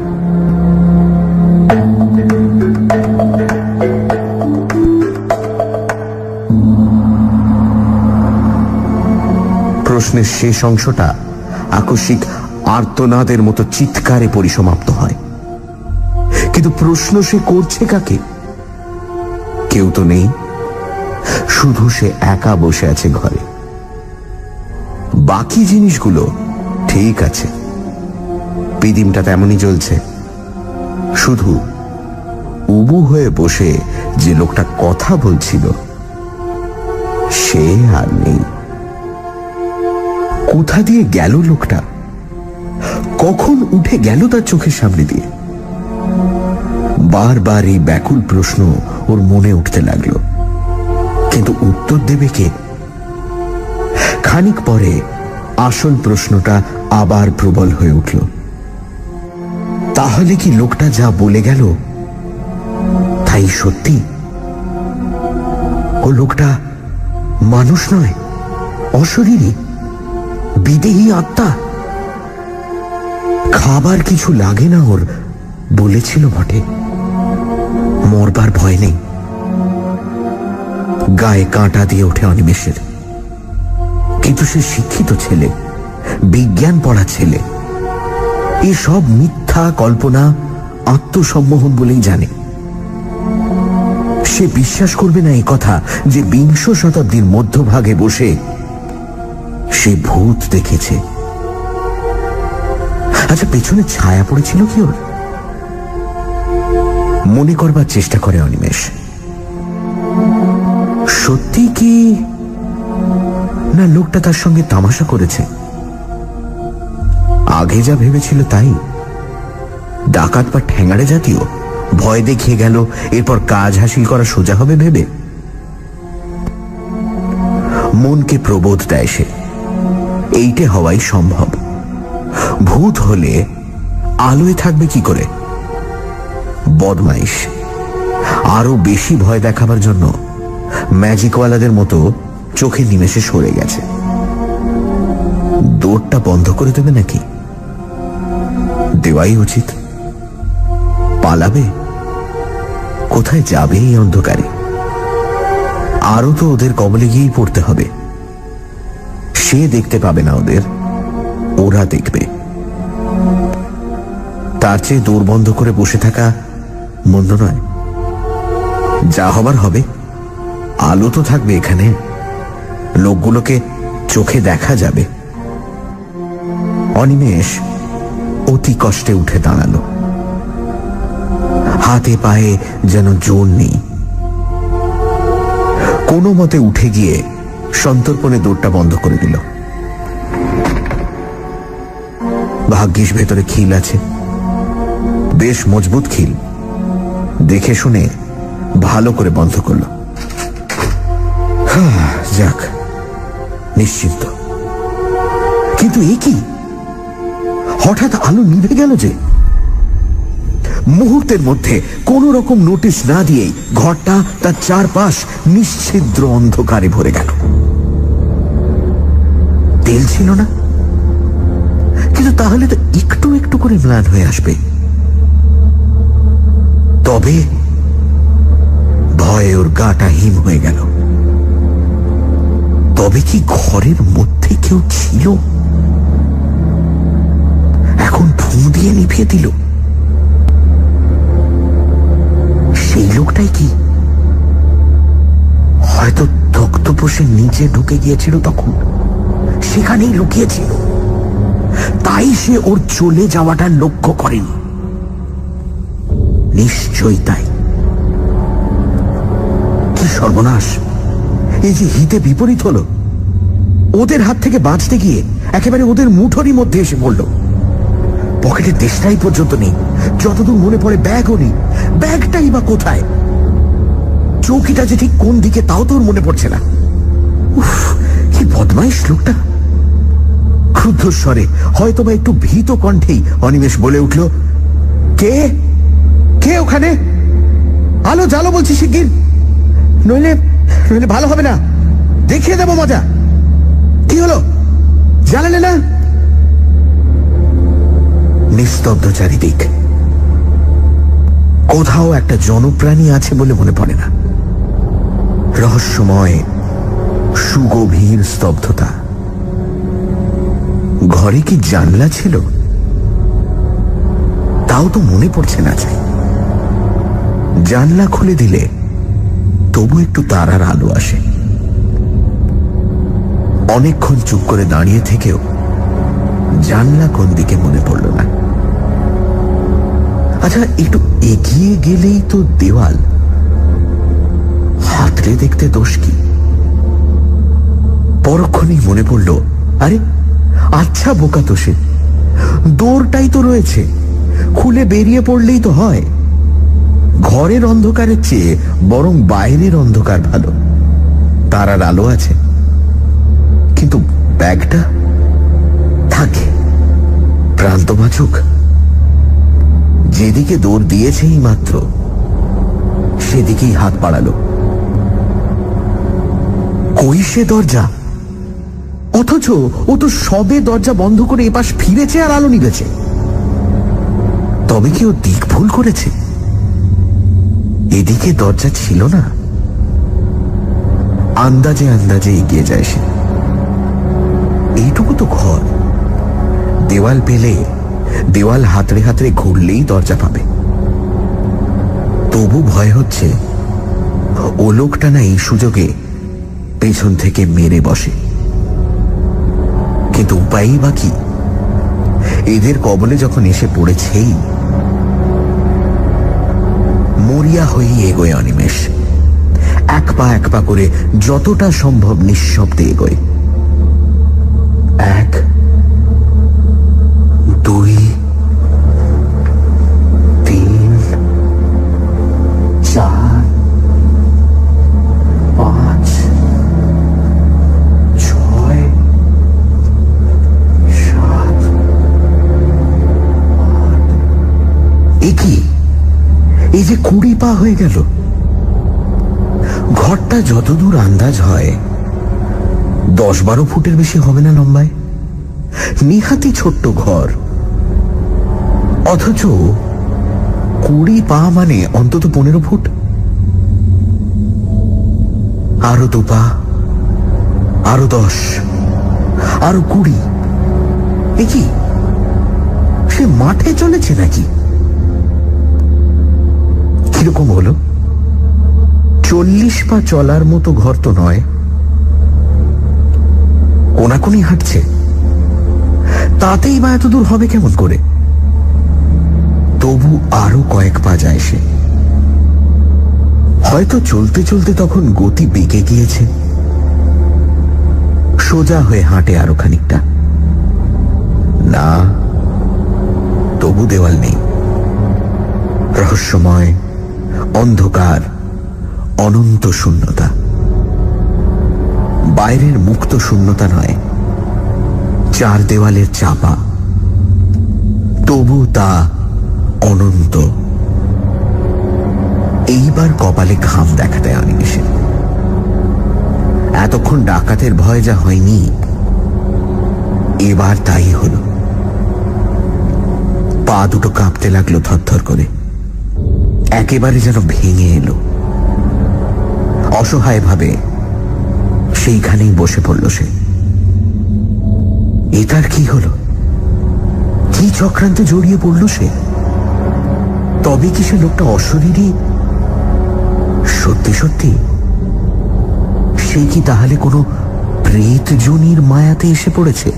প্রশ্নের শেষ অংশটা আকস্মিক আর্তনাদের মতো চিৎকারে পরিসমাপ্ত হয়। কিন্তু প্রশ্ন সে করছে কাকে? কেউ তো নেই, শুধু সে একা বসে আছে ঘরে। বাকি জিনিসগুলো ঠিক আছে, পিদিমটা তেমনই চলছে, শুধু উবু হয়ে বসে যে লোকটা কথা বলছিল সে আর নেই। কোথা দিয়ে গেল লোকটা? কখন উঠে গেল তার চোখের সামনে দিয়ে? বারবার এই ব্যাকুল প্রশ্ন ওর মনে উঠতে লাগলো, কিন্তু উত্তর দেবে কে? খানিক পরে আসল প্রশ্নটা আবার প্রবল হয়ে উঠল। তাহলে কি লোকটা যা বলে গেল তাই সত্যি? ও লোকটা মানুষ নয়, অশরীরী, বিদেহী আত্মা। খাবার কিছু লাগে না ওর, বলেছিল বটে। মরবার ভয় নেই। গায়ে কাঁটা দিয়ে ওঠে অনিমেষের। কিন্তু সে শিক্ষিত ছেলে, বিজ্ঞান পড়া ছেলে। এসব মিথ্যা কল্পনা, আত্মসম্মোহন বলেই জানে। সে বিশ্বাস করবে না এই কথা যে বিংশ শতাব্দীর মধ্যভাগে বসে সে ভূত দেখেছে। আচ্ছা, পেছনে ছায়া পড়েছিল কি ওর? মনে করবার চেষ্টা করে অনিমেষ। সত্যি কি না লোকটা তার সঙ্গে তামাশা করেছে? আগে যা ভেবেছিল তাই? ডাকাত বা ঠ্যাঙাড়ে জাতীয়, ভয় দেখিয়ে গেল, এরপর কাজ হাসিল করা সোজা হবে ভেবে? মনকে প্রবোধ দেয় সে, এইটে হওয়াই সম্ভব। ভূত হলে আলোয় থাকবে কি করে? বদমাইশ আরো বেশি ভয় দেখাবার জন্য ম্যাজিকওয়ালাদের মতো চোখে নিমেষে সরে গেছে। দৌড়টা বন্ধ করে দেবে নাকি? দেওয়াই উচিত। পালাবে? কোথায় যাবে এই অন্ধকারে? আরো তো ওদের কবলে গিয়েই পড়তে হবে। সে দেখতে পাবে না ওদের, ওরা দেখবে। তার চেয়ে দৌড় বন্ধ করে বসে থাকা মন্দ নয়। যা হবার হবে। আলো তো থাকবে এখানে, লোকগুলোকে চোখে দেখা যাবে। অনিমেষ অতি কষ্টে উঠে দাঁড়ালো। হাতে পায়ে যেন জোর নেই। কোনো মতে উঠে গিয়ে সন্তর্পণে দৌড়টা বন্ধ করে দিল। ভাগ্যিস ভেতরে খিল আছে, বেশ মজবুত খিল। দেখে শুনে ভালো করে বন্ধ করলো। যাক, নিশ্চিন্ত। কিন্তু এ কি? হঠাৎ আলো নিভে গেল যে। মুহূর্তের মধ্যে কোন রকম নোটিশ না দিয়েই ঘরটা তার চারপাশ নিশ্ছিদ্র অন্ধকারে ভরে গেল। তেল ছিল না, কিন্তু তাহলে তো একটু একটু করে ম্লান হয়ে আসবে। তবে ভয়ে ওর গাটা হিম হয়ে গেল। তবে কি ঘরের মধ্যে কেউ ছিল? এখন ফু দিয়ে নিভিয়ে দিল। সেই লোকটাই কি? হয়তো তক্তপোষের নিচে ঢুকে গিয়েছিল, তখন সেখানেই লুকিয়েছিল। তাই সে ওর চলে যাওয়াটা লক্ষ্য করেনি। নিশ্চয়ই তাই। কি সর্বনাশ! এই যে হিতে বিপরীত হলো। ওদের হাত থেকে বাঁচতে গিয়ে একেবারে ওদের মুঠোরই মধ্যে এসে পড়ল। পকেটের দেশটাই পর্যন্ত নেই, যতদূর মনে পড়ে ব্যাগও নেই। ব্যাগটাই বা কোথায়? চৌকিটা যে ঠিক কোন দিকে তাও তোর মনে পড়ছে না। উফ, কি বদমাইশ লোকটা! ক্রুদ্ধ স্বরে, হয়তো বা একটু ভীত কণ্ঠেই অনিমেষ বলে উঠল, কে কে ওখানে? আলো জ্বালো বলছি শিগগির, নইলে নইলে ভালো হবে না। দেখিয়ে দেবো মজা। কি হলো, জ্বালালে না? নিস্তব্ধ চারিদিক। কোথাও একটা জনপ্রাণী আছে বলে মনে পড়ে না। রহস্যময় সুগভীর স্তব্ধতা। ঘরে কি জানলা ছিল? তাও তো মনে পড়ছে না। চাই জানলা খুলে দিলে তবু একটু তারার আলো আসে। অনেকক্ষণ চুপ করে দাঁড়িয়ে থেকেও জানলা কোন দিকে মনে পড়ল না। আচ্ছা, একটু এগিয়ে গেলেই তো দেওয়াল। হাতড়ে দেখতে দোষ কি? পরক্ষণেই মনে পড়ল, আরে আচ্ছা বোকা তো সে, দৌড়টাই তো রয়েছে, খুলে বেরিয়ে পড়লেই তো হয়। ঘরের অন্ধকারের চেয়ে বরং বাইরের অন্ধকার ভালো, তারার আলো আছে। কিন্তু ব্যাগটা থাকে, প্রান্ত বাঁচুক। যেদিকে দৌড় দিয়েছেই মাত্র সেদিকেই হাত বাড়ালো। কই সে দরজা? অথচ ও তো সবে দরজা বন্ধ করে এপাশ ফিরেছে আর আলো নিভেছে। তবে কি ও দিক ভুল করেছে? এদিকে দরজা ছিল না। আন্দাজে আন্দাজে এগিয়ে যায় সে। এইটুকু তো ঘর, দেওয়াল পেলে দেওয়াল হাতড়ে হাতড়ে ঘুরলেই দরজা পাবে। তবু ভয় হচ্ছে ও লোকটা না এই সুযোগে পেছন থেকে মেরে বসে। কিন্তু উপায়ই বা কি? এদের কবলে যখন এসে পড়েছেই। মরিয়া হয়েই এগোয় অনিমেষ। এক পা করে যতটা সম্ভব নিঃশব্দে এগোয়। 1 2 3 4 5 6 7 8। এই যে 20 পা হয়ে গেল। ঘরটা যতদূর আন্দাজ হয় 10-12 ফুটের বেশি হবে না লম্বায়। নিহাতি ছোট্ট ঘর, অথচ 20 পা মানে অন্তত 15 ফুট। আরো 2 পা, আরো 10, আরো 20। এ কি, সে মাঠে চলেছে নাকি? কিরকম হলো? 40 পা চলার মতো ঘর তো নয়, কোনাকুনি হাঁটছে, তাতেই বা এত দূর হবে কেমন করে? তবু আরো কয়েক পা যায় সে। হয়তো চলতে চলতে তখন গতি বেঁকে গিয়েছে। সোজা হয়ে হাঁটে আরো খানিকটা, না, তবু দেওয়াল নেই। রহস্যময়, অন্ধকার, অনন্ত শূন্যতা। বাইরের মুক্ত শূন্যতা নয়, 4 দেওয়ালের চাপা, তবু তা অনন্ত। এইবার কপালে ঘাম দেখা দেয় অনিমেষে। এতক্ষণ ডাকাতের ভয় যা হয়নি, এবার তাই হলো। পা দুটো কাঁপতে লাগলো থরথর করে, একেবারে যেন ভেঙে এলো। অসহায় ভাবে সেইখানেই বসে পড়ল সে। এ তার কি হলো? কি চক্রান্তে জড়িয়ে পড়ল সে? তবে কি সে লোকটা অশরীরী? সত্যি সত্যি সে কি তাহলে কোনো প্রেত জনির মায়াতে এসে পড়েছে?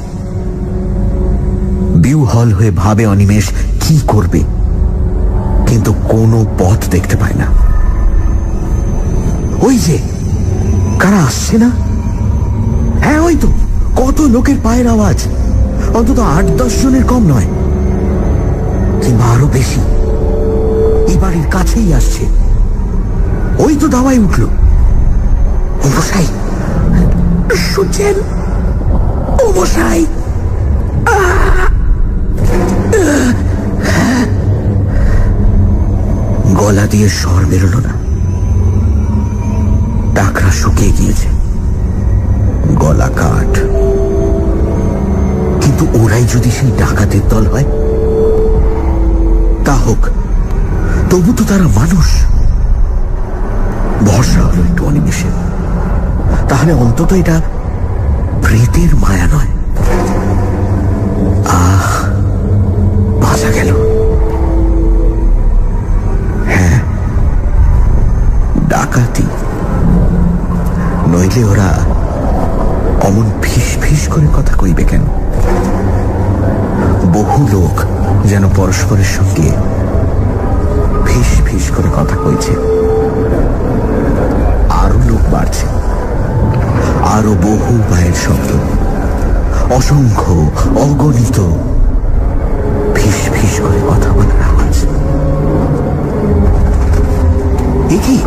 বিহ্বল হয়ে ভাবে অনিমেষ কি করবে, কিন্তু কোনো পথ দেখতে পায় না। ওই যে কারা আসছে না? হ্যাঁ, ওই তো কত লোকের পায়ের আওয়াজ, অন্তত 8-10 জনের কম নয়, কিংবা আরো বেশি। এই বাড়ির কাছেই আসছে। ওই তো দাওয়ায় উঠল। ও মশাই, শুনছেন? ও মশাই! গলা দিয়ে স্বর বেরোলো না। টাকরা শুকিয়ে গিয়েছে, গলা কাঠ। কিন্তু ওরাই যদি সেই ডাকাতের দল হয়, তা হোক, তবু তো তারা মানুষ। ভরসা হলো একটু অনিমেষে। তাহলে অন্তত এটা প্রেতের মায়া নয়। আহ, বাঁচা গেল। হ্যাঁ, ডাকাতি নইলে ওরা অমন ফিস ফিস করে কথা কইবে কেন? বহু লোক যেন পরস্পরের সঙ্গে ফিস ফিস করে কথা কইছে। আরো লোক বাড়ছে, আরো বহু পায়ের শব্দ, অসংখ্য, অগণিত ফিস ফিস করে কথা বলার আওয়াজ। এ কি,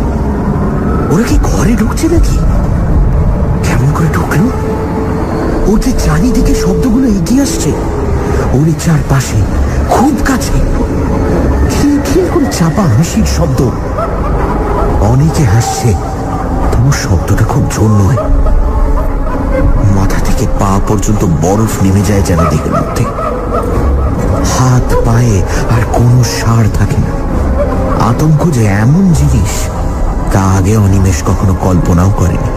ওরা কি ঘরে ঢুকছে নাকি? কেমন করে ঢুকলো? ওদের চারিদিকে শব্দগুলো এগিয়ে আসছে, ওরই চারপাশে, খুব কাছে। খিলখিল করে চাপা হাসির শব্দ। অনেকে হাসছে, তবু শব্দটা খুব জোর নয়। মাথা থেকে পা পর্যন্ত বরফ নেমে যায় যেন দেহের মধ্যে। হাত পায়ে আর কোনো সাড় থাকে না। আতঙ্ক যে এমন জিনিস, তা আগে অনিমেষ কখনো কল্পনাও করেনি।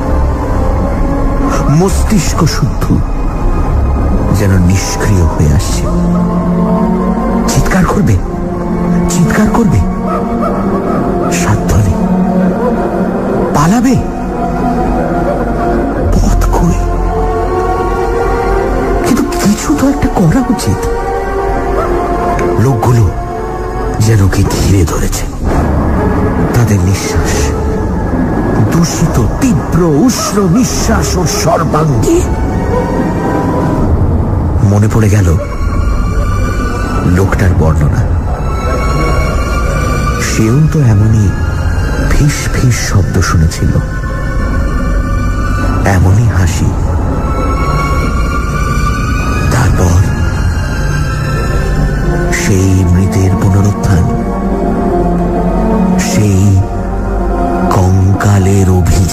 মস্তিষ্ক শুদ্ধ যেন নিষ্ক্রিয় হয়ে আসছে। চিৎকার করবে, চিৎকার করবে, সাধ্য নেই। পালাবে, পথ কই? কিন্তু কিছু তো একটা করা উচিত। লোকগুলো যেন কি ঘিরে ধরেছে। তাদের নিঃশ্বাস, দূষিত তীব্র উষ্ণ নিঃশ্বাস ও সর্বাঙ্গে। মনে পড়ে গেল লোকটার বর্ণনা। সেও তো এমনই ফিস ফিস শব্দ শুনেছিল, এমনই হাসি। তারপর সেই মৃতের পুনরুত্থান, সেই কঙ্কালের অভিযান।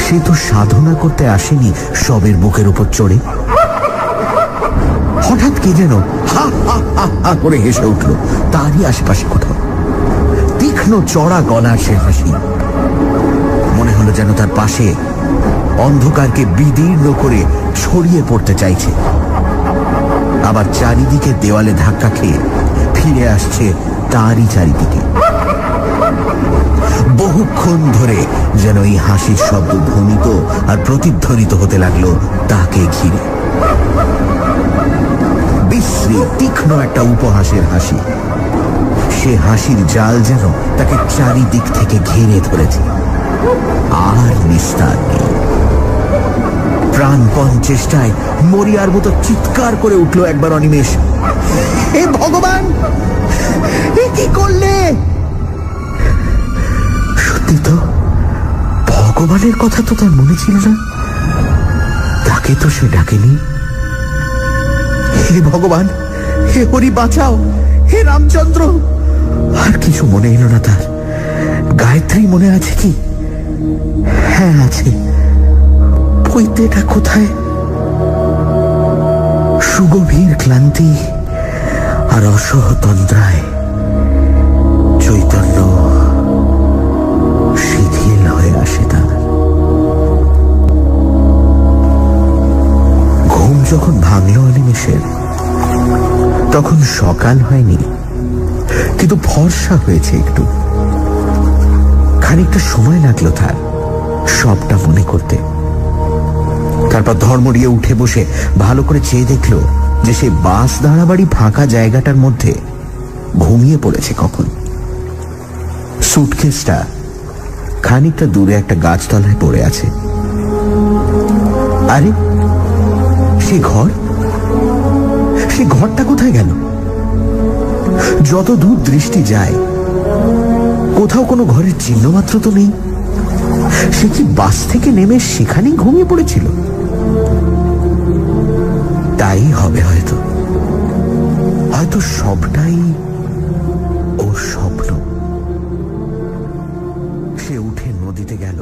সে তো সাধনা করতে আসেনি সবের বুকের উপর চড়ে। হঠাৎ কি যেন হা হা হা হা করে হেসে উঠল তারই আশেপাশে কোথাও। তীক্ষ্ণ চড়া গলার সে হাসি, মনে হলো যেন তার পাশে অন্ধকারকে বিদীর্ণ করে ছড়িয়ে পড়তে চাইছে, আবার চারিদিকে দেওয়ালে ধাক্কা খেয়ে ফিরে আসছে তারই চারিদিকে। বহুক্ষণ ধরে যেন এই হাসির শব্দ ধ্বনিত আর প্রতিধ্বনিত হতে লাগলো তাকে ঘিরে। বিশ্রী তীক্ষ্ণ একটা উপহাসের হাসি, সে হাসির জাল যেন তাকে চারিদিক থেকে ঘিরে ধরেছে, আর নিস্তার নেই। প্রাণপণ চেষ্টায় মরিয়ার মতো চিৎকার করে উঠল একবার অনিমেষ, হে ভগবান, এ কি করলে? সত্যি তো, ভগবানের কথা তো তার মনে ছিল না, তাকে তো সে ডাকেনি। হে ভগবান, হে হরি বাঁচাও, হে রামচন্দ্র। আর কিছু মনে এলো না তার। গায়ত্রী মনে আছে কি? হ্যাঁ আছে। পৈতেটা কোথায়? সুগভীর ক্লান্তি আর অসহ তন্দ্রায় চৈতন্য শিথিল হয়ে আসে তার। ঘুম যখন ভাঙল অনিমেষের, তখন সকাল হয়নি, কিন্তু ফর্সা হয়েছে একটু। খানিকটা সময় লাগলো তার সবটা মনে করতে। তারপর ধর্মড়িয়ে উঠে বসে ভালো করে চেয়ে দেখলো যে সে বাস দাঁড়াবাড়ি ফাঁকা জায়গাটার মধ্যে ঘুমিয়ে পড়েছে কখন। সুটকেসটা খানিকটা দূরে একটা গাছতলায় পড়ে আছে। আরে সে ঘর, সে ঘরটা কোথায় গেল? যত দূর দৃষ্টি যায় কোথাও কোনো ঘরের চিহ্ন মাত্র তো নেই। সে কি বাস থেকে নেমে সেখানেই ঘুমিয়ে পড়েছিল? তাই হবে হয়তো, হয়তো সবটাই ও স্বপ্ন। সে উঠে নদীতে গেল।